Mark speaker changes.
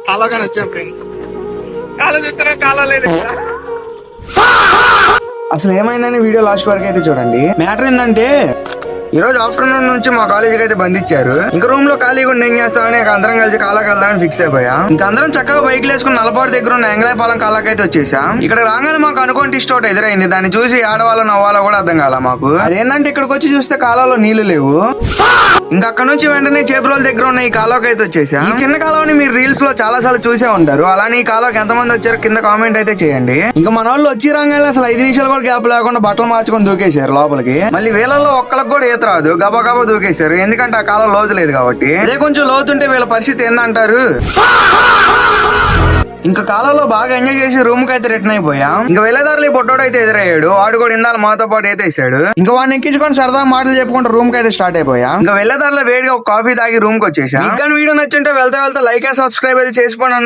Speaker 1: కాలోగానే వచ్చాం ఫ్రెండ్స్. కాలో చెప్తున్నా కాలో లేదు.
Speaker 2: అసలు ఏమైందని వీడియో లాస్ట్ వరకు అయితే చూడండి. మ్యాటర్ ఏంటంటే ఈ రోజు ఆఫ్టర్నూన్ నుంచి మా కాలేజీకి అయితే బంద్ ఇచ్చారు. ఇంకా రూమ్ లో ఖాళీగా ఉండి ఏం చేస్తామని అందరం కలిసి కాలాకి వెళ్దామని ఫిక్స్ అయిపోయాం. ఇంకా అందరం చక్కగా బైక్లు వేసుకుని నల్లపాడు దగ్గర ఉన్న ఎంగళాయపాలెం కాలాకైతే వచ్చేసాం. ఇక్కడ రాగానే మాకు అనుకోని టిస్ట్ ఒకటి ఎదురైంది. దాన్ని చూసి ఆడవాళ్ళ నవ్వాలో కూడా అర్థం కాల మాకు. అదేంటంటే ఇక్కడికి వచ్చి చూస్తే కాలంలో నీళ్లు లేవు. ఇంకా అక్కడ నుంచి వెంటనే చేపరోల దగ్గర ఉన్న ఈ కాలువకి అయితే వచ్చేసా. ఈ చిన్న కాలువని మీరు రీల్స్ లో చాలా సార్లు చూసే ఉంటారు. అలానే ఈ కాలువకి ఎంతమంది వచ్చారో కింద కామెంట్ అయితే చేయండి. ఇంకా మన వాళ్ళు వచ్చి రాగానే అసలు 5 నిమిషాలు కూడా గ్యాప్ లేకుండా బట్టలు మార్చుకొని దూకేశారు లోపలికి. మళ్ళీ వీళ్ళల్లో ఒక్కరికి కూడా ఈత రాదు, గబా గబా దూకేశారు. ఎందుకంటే ఆ కాలం లోతు లేదు కాబట్టి. అదే కొంచెం లోతుంటే వీళ్ళ పరిస్థితి ఏందంటారు. ఇంకా కాలంలో బాగా ఎంజాయ్ చేసి రూమ్ కి అయితే రిటర్న్ అయిపోయాం. ఇంకా వెళ్ళేదారులు ఈ పొట్టోడు అయితే ఎదురయ్యాడు. వాడు కూడా ఇందాల మాతో పాటు అయితే వేసాడు. ఇంకా వాడిని ఎక్కించుకొని సరదా మాటలు చెప్పుకుంటూ రూమ్ కి అయితే స్టార్ట్ అయిపోయాం. ఇంకా వెళ్ళేదారులో వేడిగా ఒక కాఫీ తాగి రూమ్ కి వచ్చేసాం. ఇంకా వీడియో నచ్చుంటే వెళ్తా లైక్ అండ్ సబ్స్క్రైబ్ అయితే చేసుకోండి.